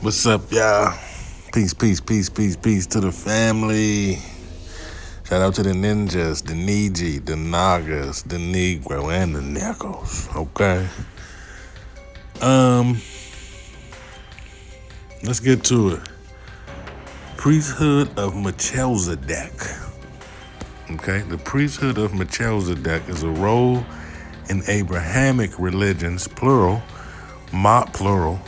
What's up, y'all? Peace, peace, peace, peace, peace to the family. Shout out to the ninjas, the Niji, the Nagas, the Negro, and the Neckos. Okay. Let's get to it. Priesthood of Melchizedek. Okay, the priesthood of Melchizedek is a role in Abrahamic religions, plural,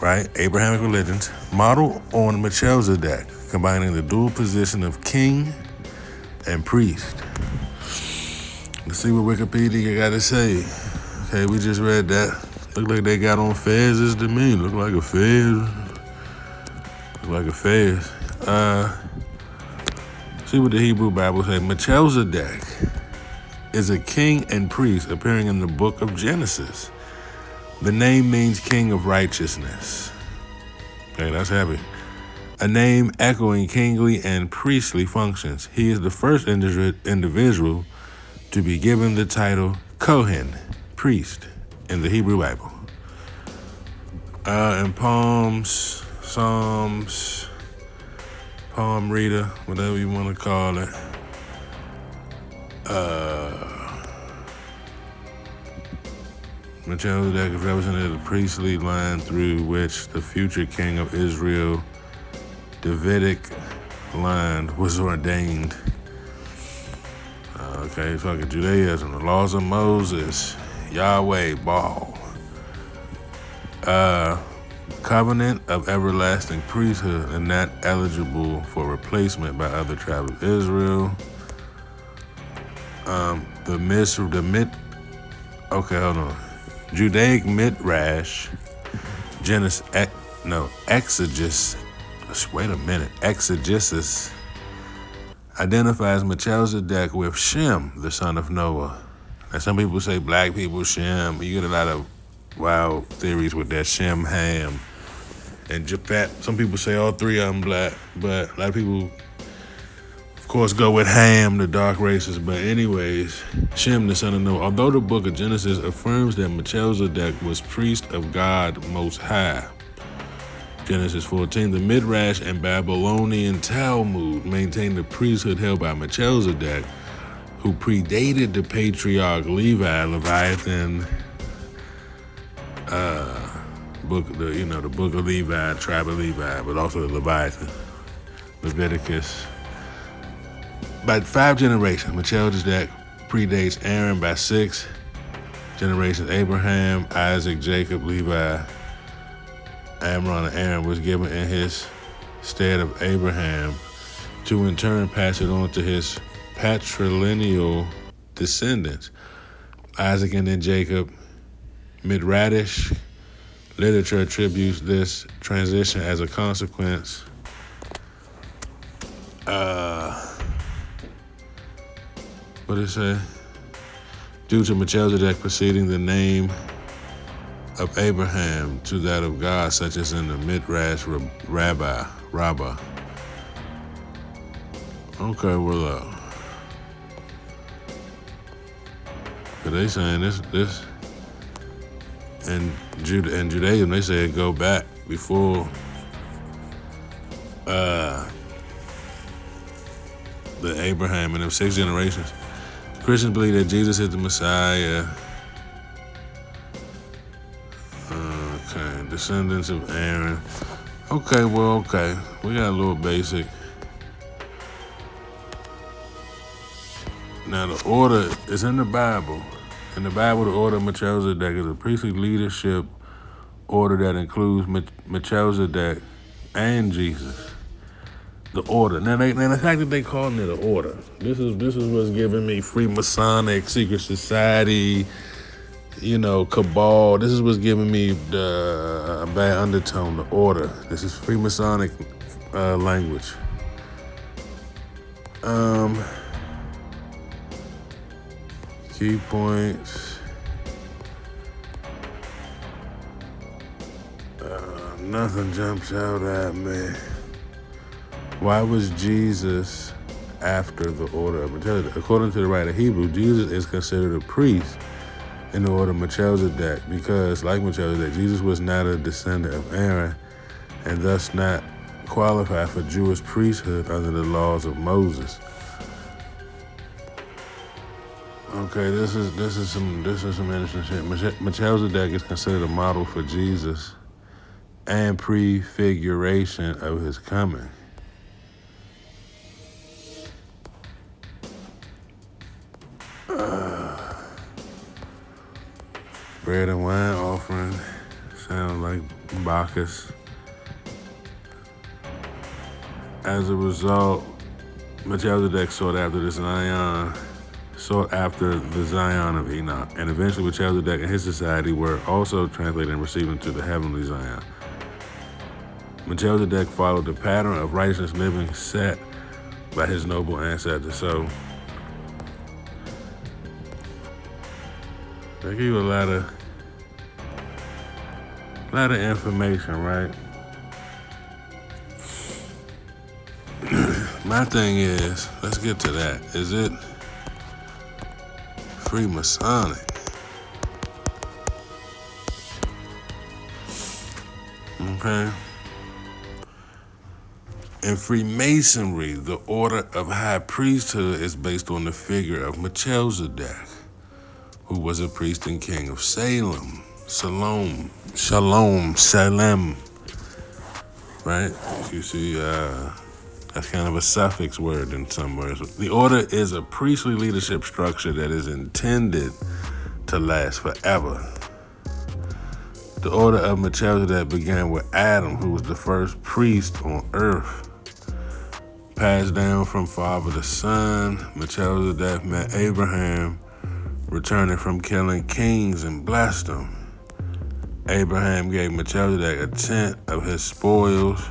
right? Abrahamic religions, modeled on Melchizedek, combining the dual position of king and priest. Let's see what Wikipedia got to say. Okay, we just read that. Look like they got on fez to me. Look like a fez. Look like a fez. See what the Hebrew Bible says. Melchizedek is a king and priest appearing in the book of Genesis. The name means king of righteousness. Okay, that's heavy. A name echoing kingly and priestly functions. He is the first individual to be given the title Kohen, priest, in the Hebrew Bible. In poems, psalms, palm reader, whatever you want to call it. Melchizedek is represented the priestly line through which the future king of Israel, Davidic line, was ordained. Okay, talking Judaism, the laws of Moses, Yahweh, Baal. Covenant of everlasting priesthood and not eligible for replacement by other tribes of Israel. Judaic Midrash, exegesis identifies Melchizedek with Shem, the son of Noah. And some people say black people Shem. You get a lot of wild theories with that Shem, Ham, and Japhet. Some people say all three of them black, but a lot of people, of course, go with Ham, the dark races. But anyways, Shem, the son of Noah. Although the book of Genesis affirms that Melchizedek was priest of God Most High, Genesis 14, the Midrash and Babylonian Talmud maintain the priesthood held by Melchizedek, who predated the patriarch Leviathan, the book of Levi, tribe of Levi, but also the Leviathan, Leviticus. By 5 generations, Melchizedek predates Aaron by 6 generations. Abraham, Isaac, Jacob, Levi, Amram, and Aaron was given in his stead of Abraham, to in turn pass it on to his patrilineal descendants, Isaac and then Jacob. Midrash literature attributes this transition as a consequence what did it say? Due to Melchizedek preceding the name of Abraham to that of God, such as in the Midrash Rabbah. Okay, well, but they saying this, and Judaism, they say it go back before the Abraham and them 6 generations. Christians believe that Jesus is the Messiah. Okay, descendants of Aaron. Okay, we got a little basic. Now the order is in the Bible. In the Bible, the order of Melchizedek is a priestly leadership order that includes Melchizedek and Jesus. The order. Now the fact that they calling it an order, this is what's giving me freemasonic, secret society, cabal. This is what's giving me a bad undertone. The order. This is freemasonic language. Key points. Nothing jumps out at me. Why was Jesus after the order of Melchizedek? According to the writer of Hebrew, Jesus is considered a priest in the order of Melchizedek because, like Melchizedek, Jesus was not a descendant of Aaron and thus not qualify for Jewish priesthood under the laws of Moses. Okay, this is some interesting shit. Melchizedek is considered a model for Jesus and prefiguration of his coming. Bread and wine offering sound like Bacchus. As a result, Melchizedek sought after the Zion of Enoch, and eventually Melchizedek and his society were also translated and received into the heavenly Zion. Melchizedek followed the pattern of righteous living set by his noble ancestors. So they give you a lot of information, right? My thing is, let's get to that. Is it Freemasonic? Okay. In Freemasonry, the order of high priesthood is based on the figure of Melchizedek, who was a priest and king of Salem, right? You see, that's kind of a suffix word in some words. The order is a priestly leadership structure that is intended to last forever. The order of Melchizedek began with Adam, who was the first priest on earth. Passed down from father to son, Melchizedek met Abraham, returning from killing kings, and blessed him. Abraham gave Melchizedek a tenth of his spoils.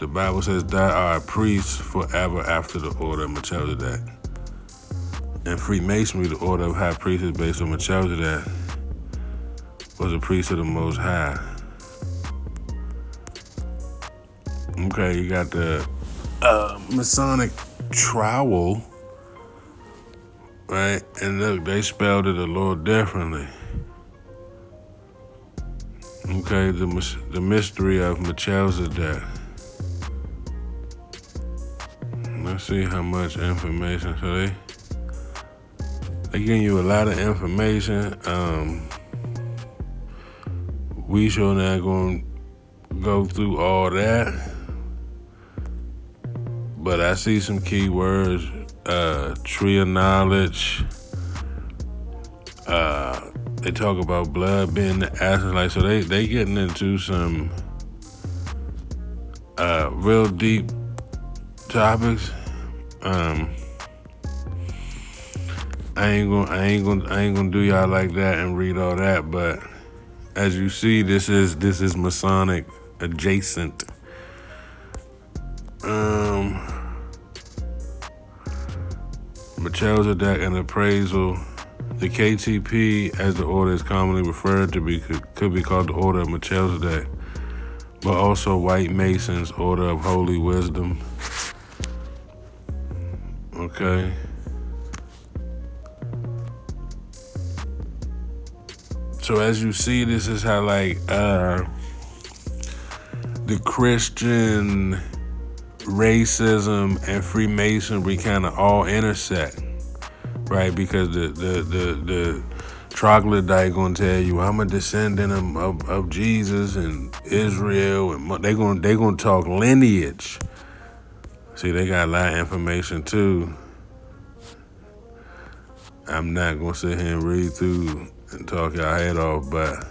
The Bible says, "Thou art a priest forever after the order of Melchizedek." In Freemasonry, the order of high priest is based on Melchizedek was a priest of the Most High. Okay, you got the Masonic trowel, right? And look, they spelled it a little differently. Okay, the mystery of Melchizedek. Let's see how much information. So they giving you a lot of information. We sure not gonna go through all that, but I see some key words: tree of knowledge. They talk about blood being the essence. Like, so they getting into some real deep topics. I ain't gonna do y'all like that and read all that, but as you see, this is Masonic adjacent. Melchizedek and appraisal. The KTP, as the order is commonly referred to, could be called the Order of Melchizedek, but also White Masons, Order of Holy Wisdom. Okay. So as you see, this is how the Christian racism and Freemasonry kind of all intersect, right? Because the troglodyte gonna tell you, I'm a descendant of Jesus and Israel, and they gonna talk lineage. See, they got a lot of information too. I'm not gonna sit here and read through and talk y'all head off, but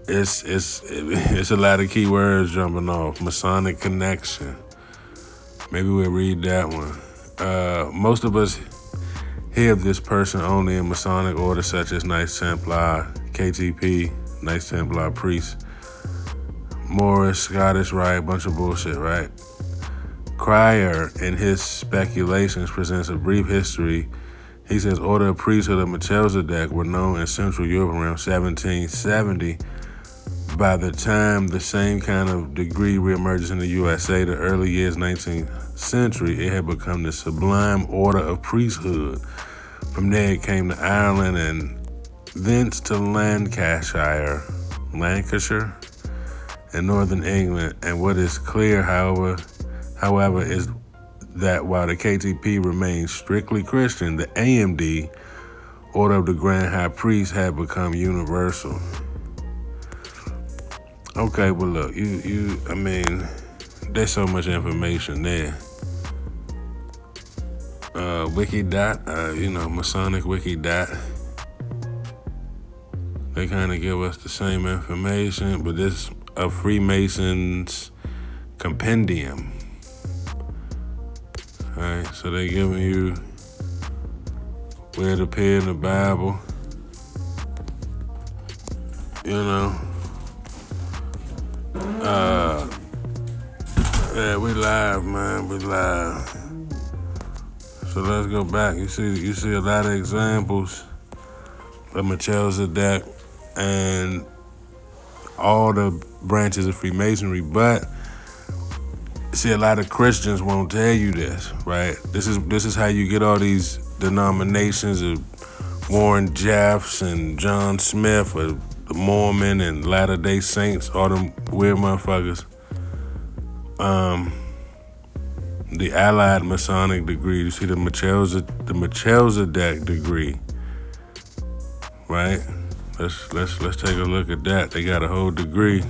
it's a lot of key words jumping off. Masonic connection. Maybe we'll read that one. Most of us hear of this person only in Masonic orders such as Knights Templar, KTP, Knights Templar priest, Moorish, Scottish Rite, bunch of bullshit, right? Cryer, in his speculations, presents a brief history. He says order of priesthood of Melchizedek were known in Central Europe around 1770. By the time the same kind of degree reemerges in the USA, the early years 19th century, it had become the sublime order of priesthood. From there it came to Ireland and thence to Lancashire, Lancashire, and Northern England. And what is clear, however, is that while the KTP remains strictly Christian, the AMD, Order of the Grand High Priest, had become universal. Okay, well look, I mean, there's so much information there. Wikidot, Masonic Wikidot. They kind of give us the same information, but this a Freemasons compendium. All right, so they giving you where it appeared in the Bible. Yeah, we live, man. We live. So let's go back. You see a lot of examples of Melchizedek and all the branches of Freemasonry, but see, a lot of Christians won't tell you this, right? This is how you get all these denominations of Warren Jeffs and John Smith, or the Mormon and Latter-day Saints, all them weird motherfuckers. The Allied Masonic degree. You see the Melchizedek degree, right? Let's take a look at that. They got a whole degree.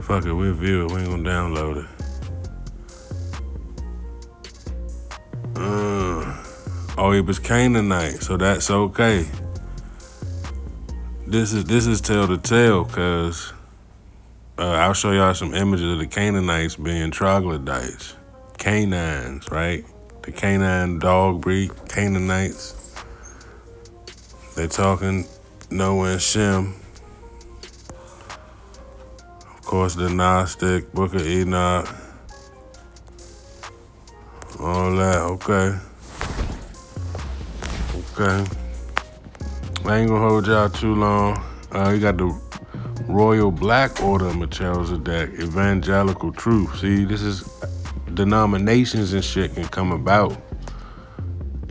Fuck it, we'll view it. We ain't gonna download it. He was Canaanite, so that's okay. This is tell to tale, cause I'll show y'all some images of the Canaanites being troglodytes, canines, right? The canine dog breed, Canaanites. They talking Noah and Shem. Of course, the Gnostic, Book of Enoch, all that. Okay. I ain't gonna hold y'all too long. You got the Royal Black Order of Melchizedek, Evangelical Truth. See, this is denominations and shit can come about.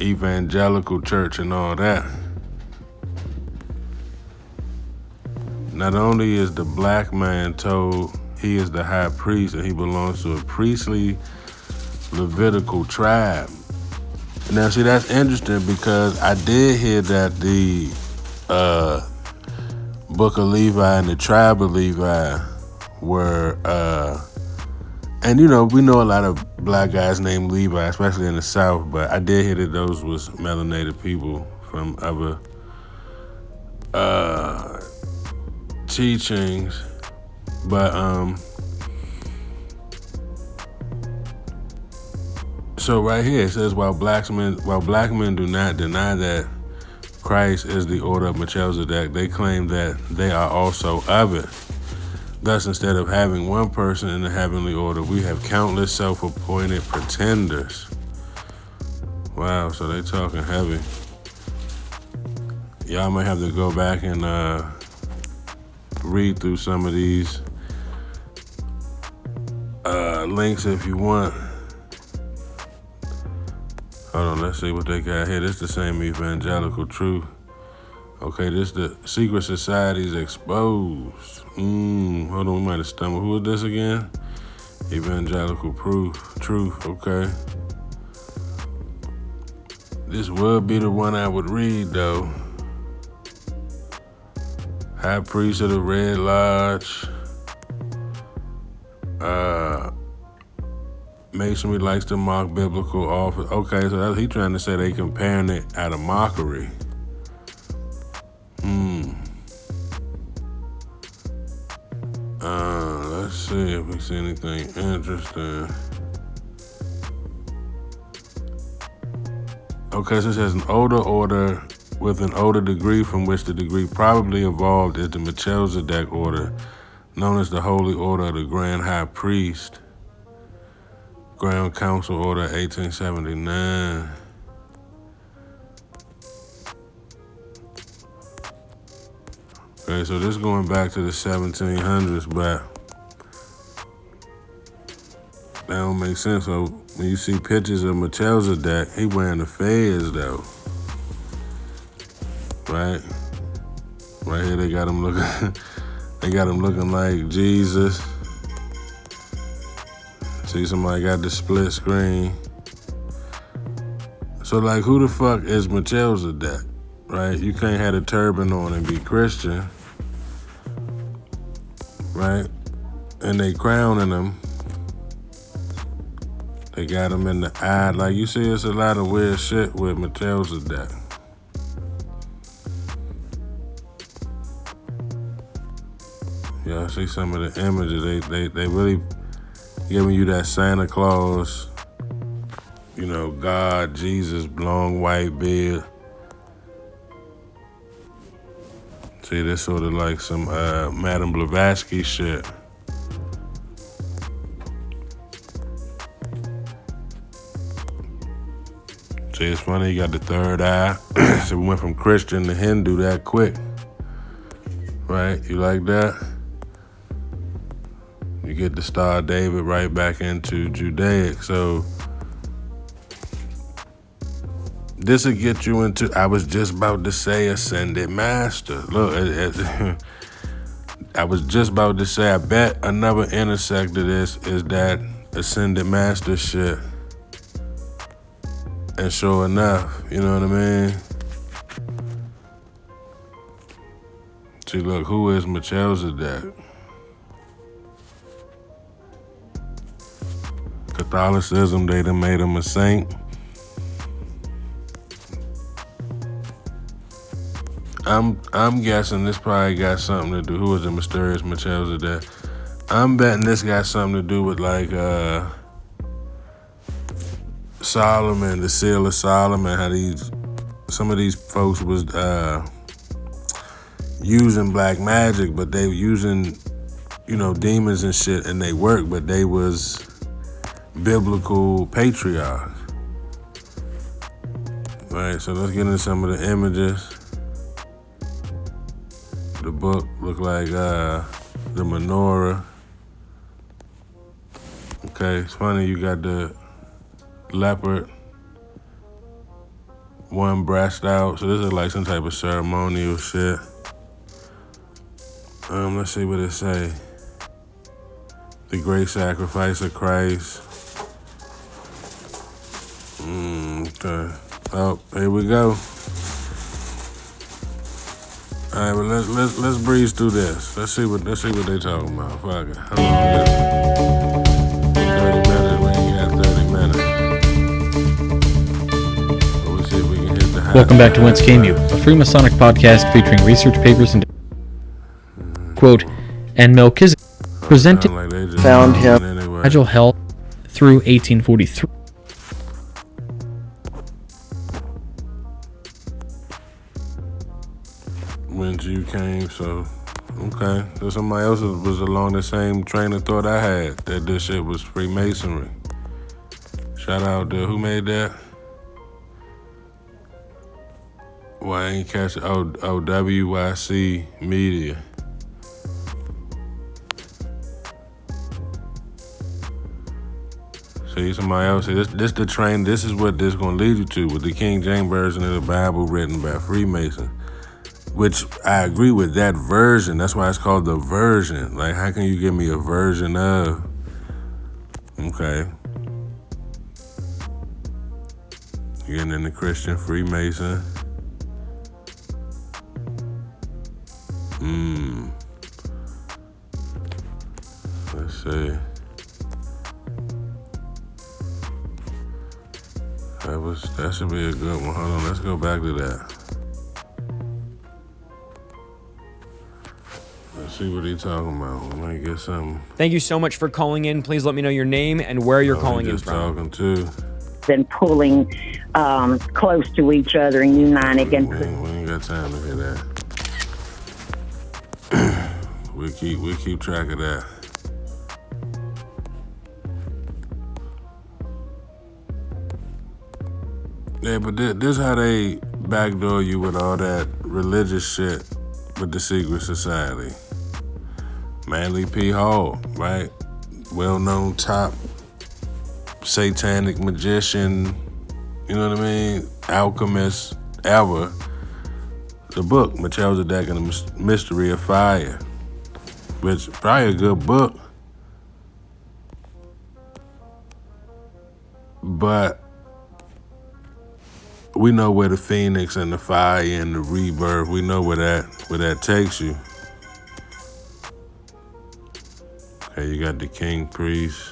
Evangelical Church and all that. Not only is the black man told he is the high priest and he belongs to a priestly Levitical tribe. Now, see, that's interesting because I did hear that the Book of Levi and the tribe of Levi were, and we know a lot of black guys named Levi, especially in the South, but I did hear that those was melanated people from other teachings, but so right here it says, while black men do not deny that Christ is the order of Melchizedek, they claim that they are also of it. Thus, instead of having one person in the heavenly order, we have countless self-appointed pretenders. Wow, so they talking heavy. Y'all might have to go back and read through some of these links if you want. Hold on, let's see what they got here. This is the same Evangelical Truth. Okay, this the secret societies exposed. Hold on, we might have stumbled. Who is this again? Evangelical Truth, okay. This would be the one I would read, though. High Priest of the Red Lodge. Masonry likes to mock biblical office. Okay, so he trying to say they comparing it out of mockery. Let's see if we see anything interesting. Okay, so it says an older order with an older degree from which the degree probably evolved is the Melchizedek order, known as the Holy Order of the Grand High Priest. Grand Council Order 1879. Okay, so this going back to the 1700s, but that don't make sense. So when you see pictures of Melchizedek, he wearing the fez though, right? Right here, they got him looking. They got him looking like Jesus. See, somebody got the split screen. So, like, who the fuck is Melchizedek, right? You can't have a turban on and be Christian, right? And they crowning him. They got him in the eye. Like, you see, it's a lot of weird shit with Melchizedek. Yeah, I see some of the images. They really giving you that Santa Claus, you know, God, Jesus, long white beard. See, this sort of like some Madame Blavatsky shit. See, it's funny, you got the third eye. So we went from Christian to Hindu that quick. Right? You like that? You get the Star of David right back into Judaic. So this will get you into, I was just about to say Ascended Master. Look, I was just about to say, I bet another intersect of this is that Ascended Master shit. And sure enough, you know what I mean? See, look, who is Melchizedek? Catholicism, they done made him a saint. I'm guessing this probably got something to do. Who is the mysterious Melchizedek? I'm betting this got something to do with like Solomon, the seal of Solomon. How some of these folks was using black magic, but they were using, you know, demons and shit, and they worked, but they was biblical patriarchs. Right. So let's get into some of the images. The book look like the menorah. Okay, it's funny, you got the leopard, one breast out. So this is like some type of ceremonial shit. Let's see what it say. The great sacrifice of Christ. Okay. Oh, here we go. All right, well let's breeze through this. Let's see what they talking about. Fuck it. How long is it? 30 minutes. We ain't got 30 minutes. But we'll see if we can hit the high. Welcome back to Whence Came You, a Freemasonic podcast featuring research papers and quote, and Melchizedek presented found him anyway. fragile health through 1843. When you came, so okay. So somebody else was along the same train of thought I had, that this shit was Freemasonry. Shout out to who made that? Why I ain't catch it? Oh, WYC Media. See, somebody else said this the train. This is what this gonna lead you to with the King James version of the Bible written by Freemasons. Which I agree with that version. That's why it's called the version. Like, how can you give me a version of? Okay. You're getting into Christian Freemason. Let's see. That should be a good one. Hold on, let's go back to that. See what he's talking about. We might get something. Thank you so much for calling in. Please let me know your name and where you're calling in from. Talking too. been pulling close to each other and uniting. We ain't got time to hear that. we keep track of that. Yeah, but this how they backdoor you with all that religious shit with the secret society. Manly P. Hall, right? Well-known top satanic magician, you know what I mean? Alchemist ever. the book, Melchizedek and the Mystery of Fire, which is probably a good book, but we know where the phoenix and the fire and the rebirth, we know where that takes you. Okay, you got the king priest.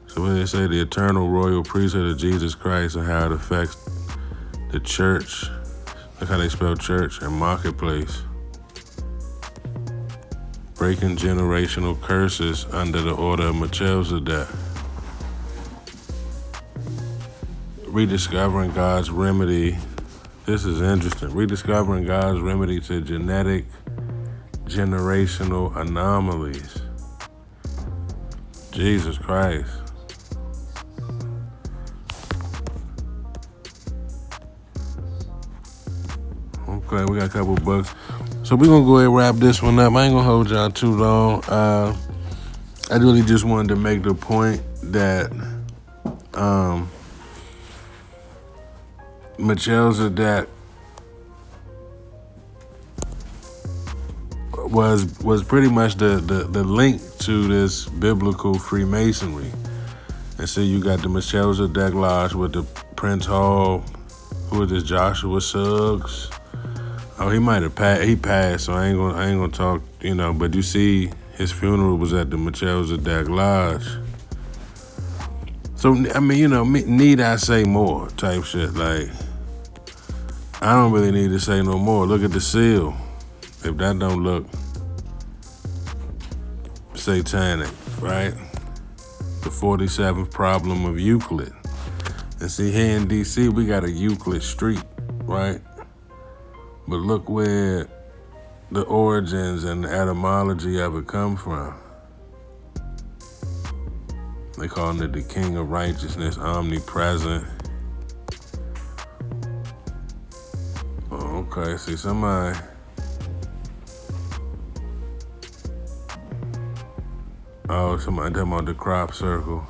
So what they say, the eternal royal priesthood of Jesus Christ and how it affects the church. Look how they spell church and marketplace. Breaking generational curses under the order of Melchizedek. Rediscovering God's remedy. This is interesting. Rediscovering God's remedy to genetic generational anomalies. Jesus Christ. Okay, we got a couple books. So we're going to go ahead and wrap this one up. I ain't going to hold y'all too long. I really just wanted to make the point that Melchizedek was pretty much the link to this biblical Freemasonry. And so you got the Melchizedek Lodge with the Prince Hall, who is this, Joshua Suggs. Oh, he might have passed. He passed, so I ain't gonna talk, but you see his funeral was at the Melchizedek Lodge. So, I mean, need I say more type shit. Like, I don't really need to say no more. Look at the seal. If that don't look satanic, right? The 47th problem of Euclid. And see, here in D.C., we got a Euclid Street, right? But look where the origins and the etymology of it come from. They call him the King of Righteousness, omnipresent. Oh, okay, see, somebody... Oh, somebody talking about the crop circle.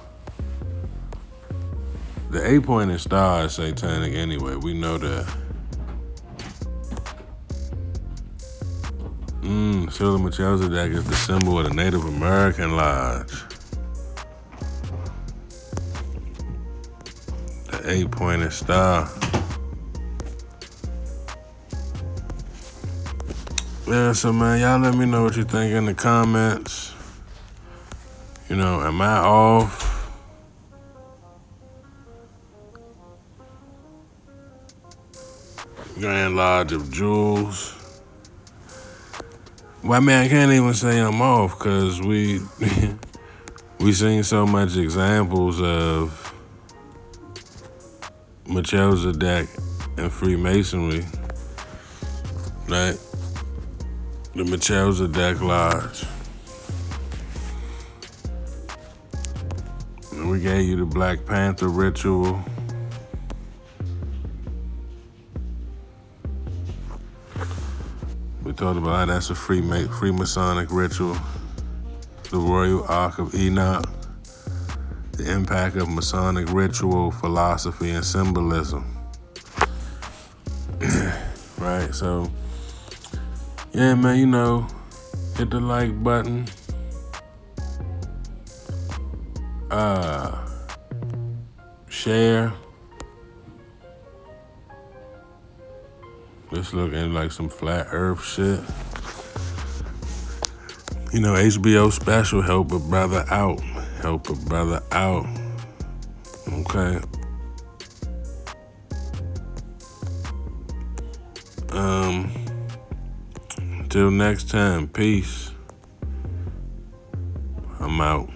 The 8-pointed star is satanic anyway. We know that. Silver Melchizedek is the symbol of the Native American Lodge. The 8-pointed star. Yeah, so man, y'all let me know what you think in the comments. Am I off? Grand Lodge of Jewels. Well, I mean, I can't even say I'm off because we seen so much examples of Melchizedek and Freemasonry, right? The Melchizedek Lodge. And we gave you the Black Panther ritual. We talked about how that's a Freemasonic ritual. The Royal Ark of Enoch. The impact of Masonic ritual, philosophy, and symbolism. Right, so, yeah, man, hit the like button. Share. This looking like some flat earth shit. HBO special, help a brother out. Help a brother out. Okay. Until next time, peace. I'm out.